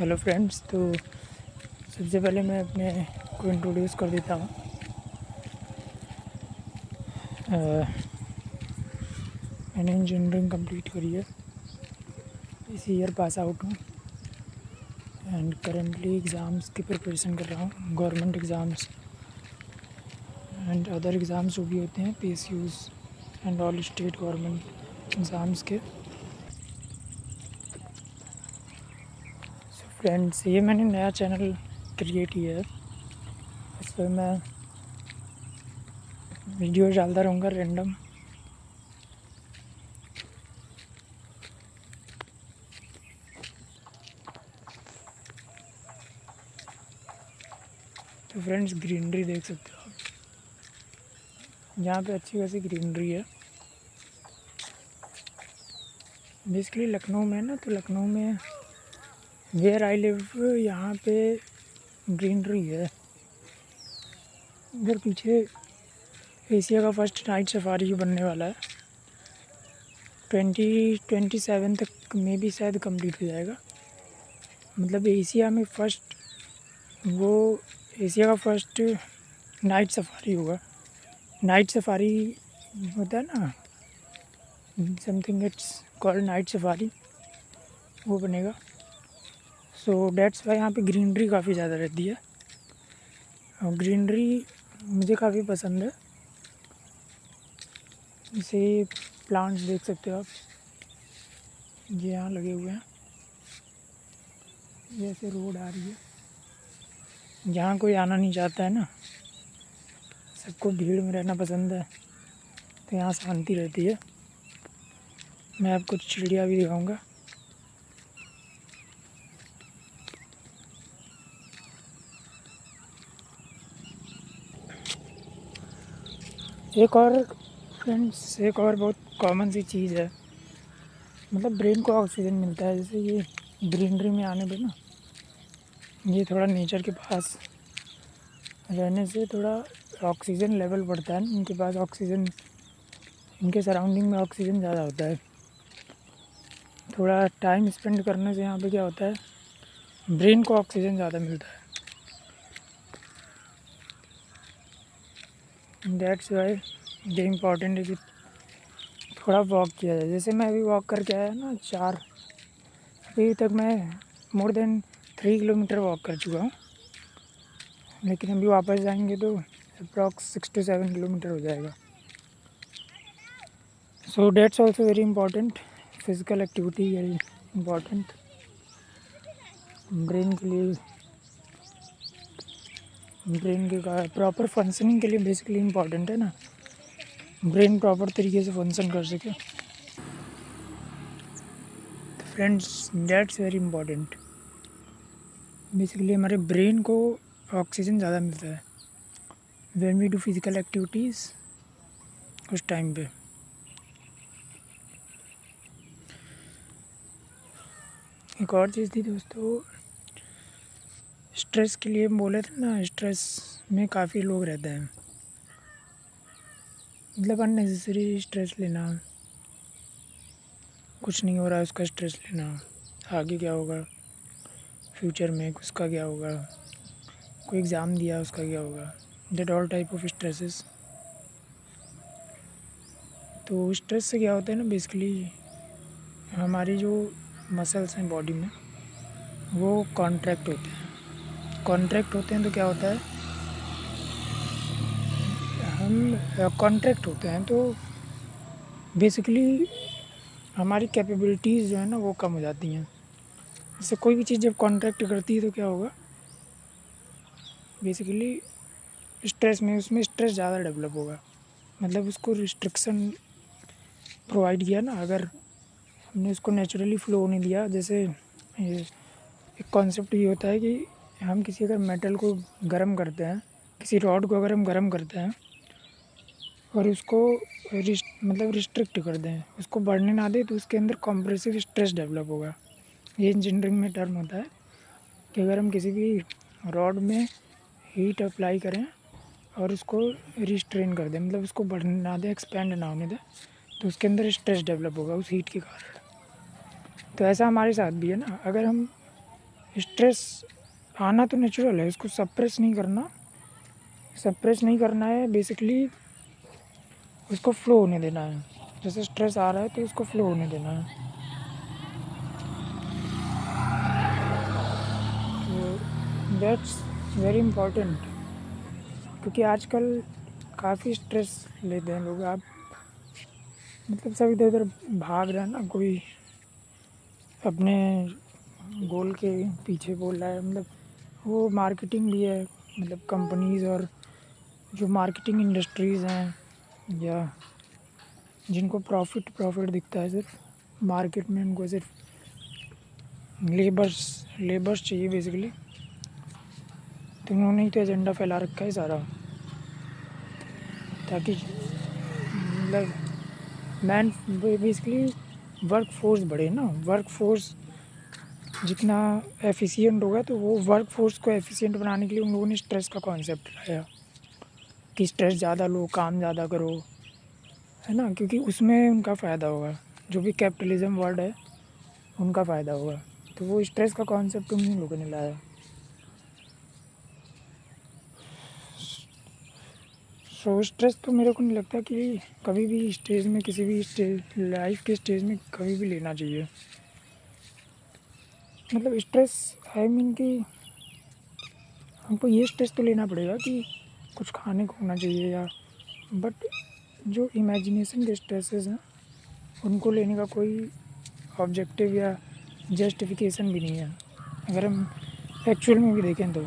Hello friends. तो सबसे पहले मैं अपने को इंट्रोड्यूस कर देता हूँ। मैंने इंजीनियरिंग कंप्लीट करी है, इस ईयर पास आउट हूँ एंड करेंटली एग्ज़ाम्स की प्रिपरेशन कर रहा हूँ, government exams and other exams जो भी होते हैं, PSUs and all state government exams के। सो फ्रेंड्स, ये मैंने नया चैनल क्रिएट किया है, इस पर मैं वीडियो डालता रहूँगा रैंडम। तो फ्रेंड्स, ग्रीनरी देख सकते हो आप, यहाँ पे अच्छी खासी ग्रीनरी है। बेसिकली लखनऊ में ना, तो लखनऊ में वेयर आई लिव यहाँ पे ग्रीनरी है। इधर पीछे एशिया का फर्स्ट नाइट सफारी बनने वाला है, 2027 तक में भी शायद कंप्लीट हो जाएगा। मतलब एशिया में फर्स्ट, वो एशिया का फर्स्ट नाइट सफारी होगा। नाइट सफारी होता है ना, something it's called night safari, वो बनेगा। सो डेट्स वाई यहाँ पे ग्रीनरी काफ़ी ज़्यादा रहती है और ग्रीनरी मुझे काफ़ी पसंद है। जैसे प्लांट्स देख सकते हो आप, ये यहाँ लगे हुए हैं। जैसे रोड आ रही है, यहाँ कोई आना नहीं चाहता है ना, सबको भीड़ में रहना पसंद है, तो यहाँ शांति रहती है। मैं आपको चिड़िया भी दिखाऊंगा। एक और फ्रेंड्स, एक और बहुत कॉमन सी चीज़ है, मतलब ब्रेन को ऑक्सीजन मिलता है। जैसे ये ग्रीनरी में आने पे ना, ये थोड़ा नेचर के पास रहने से थोड़ा ऑक्सीजन लेवल बढ़ता है। इनके पास ऑक्सीजन, इनके सराउंडिंग में ऑक्सीजन ज़्यादा होता है। थोड़ा टाइम स्पेंड करने से यहाँ पे क्या होता है, ब्रेन को ऑक्सीजन ज़्यादा मिलता है। दैट्स वाई ये इम्पॉर्टेंट है कि थोड़ा वॉक किया जाए। जैसे मैं अभी वॉक करके आया ना, अभी तक मैं मोर देन 3 किलोमीटर वॉक कर चुका हूँ, लेकिन अभी वापस जाएंगे तो अप्रॉक्स 6 to 7 किलोमीटर हो जाएगा। So that's also very important, physical activity very important brain के लिए, ब्रेन के प्रॉपर फंक्शनिंग के लिए बेसिकली इम्पॉर्टेंट है ना, ब्रेन प्रॉपर तरीके से फंक्शन कर सके। तो friends, that's very important. Basically हमारे ब्रेन को ऑक्सीजन ज़्यादा मिलता है when we do physical activities उस टाइम पे। एक और चीज़ थी दोस्तों, स्ट्रेस के लिए बोले थे ना, स्ट्रेस में काफ़ी लोग रहते हैं, मतलब अननेसेसरी स्ट्रेस लेना, कुछ नहीं हो रहा है उसका स्ट्रेस लेना, आगे क्या होगा, फ्यूचर में उसका क्या होगा, कोई एग्ज़ाम दिया उसका क्या होगा, that all type of stresses. तो स्ट्रेस से क्या होता है ना, बेसिकली हमारी जो मसल्स हैं बॉडी में, वो कॉन्ट्रैक्ट होते हैं तो क्या होता है, हम कॉन्ट्रैक्ट होते हैं तो बेसिकली हमारी कैपेबिलिटीज़ जो है ना, वो कम हो जाती हैं। जैसे कोई भी चीज़ जब कॉन्ट्रैक्ट करती है तो क्या होगा, बेसिकली स्ट्रेस में, उसमें स्ट्रेस ज़्यादा डेवलप होगा। मतलब उसको रिस्ट्रिक्शन प्रोवाइड किया ना, अगर हमने उसको नेचुरली फ्लो होने दिया। जैसे ये एक कॉन्सेप्ट ये होता है कि हम किसी अगर मेटल को गर्म करते हैं, किसी रॉड को अगर हम गर्म करते हैं और उसको मतलब रिस्ट्रिक्ट कर दें, उसको बढ़ने ना दें, तो उसके अंदर कॉम्प्रेसिव स्ट्रेस डेवलप होगा। ये इंजीनियरिंग में टर्म होता है कि अगर हम किसी भी रॉड में हीट अप्लाई करें और उसको रिस्ट्रेन कर दें, मतलब उसको बढ़ने ना दें, एक्सपेंड ना होने दें, तो उसके अंदर स्ट्रेस डेवलप होगा उस हीट के कारण। तो ऐसा हमारे साथ भी है ना, अगर हम स्ट्रेस आना तो नेचुरल है, इसको सप्रेस नहीं करना है बेसिकली, उसको फ्लो होने देना है। जैसे स्ट्रेस आ रहा है तो उसको फ्लो होने देना है। तो दैट्स वेरी इम्पॉर्टेंट, क्योंकि आजकल काफ़ी स्ट्रेस लेते हैं लोग। आप मतलब सब इधर उधर भाग रहे हैं ना, कोई अपने गोल के पीछे बोल रहा है, मतलब वो मार्केटिंग भी है, मतलब कंपनीज़ और जो मार्केटिंग इंडस्ट्रीज़ हैं, या जिनको प्रॉफिट दिखता है सिर्फ मार्केट में, उनको सिर्फ लेबर्स चाहिए बेसिकली। तो उन्होंने ही तो एजेंडा फैला रखा है सारा, ताकि मतलब मैन बेसिकली वर्क फोर्स बढ़े ना। वर्क फोर्स जितना एफिशिएंट होगा, तो वो वर्क फोर्स को एफिशिएंट बनाने के लिए उन लोगों ने स्ट्रेस का कॉन्सेप्ट लाया कि स्ट्रेस ज़्यादा लो, काम ज़्यादा करो, है ना, क्योंकि उसमें उनका फ़ायदा होगा। जो भी कैपिटलिज्म वर्ड है उनका फ़ायदा होगा, तो वो स्ट्रेस का कॉन्सेप्ट उन्हीं लोगों ने लाया। सो स्ट्रेस तो मेरे को नहीं लगता कि कभी भी स्टेज में, किसी भी स्टेज, लाइफ के स्टेज में कभी भी लेना चाहिए। मतलब स्ट्रेस आई मीन कि हमको ये स्ट्रेस तो लेना पड़ेगा कि कुछ खाने को होना चाहिए, या बट जो इमेजिनेशन के स्ट्रेसेस हैं उनको लेने का कोई ऑब्जेक्टिव या जस्टिफिकेशन भी नहीं है, अगर हम एक्चुअल में भी देखें तो।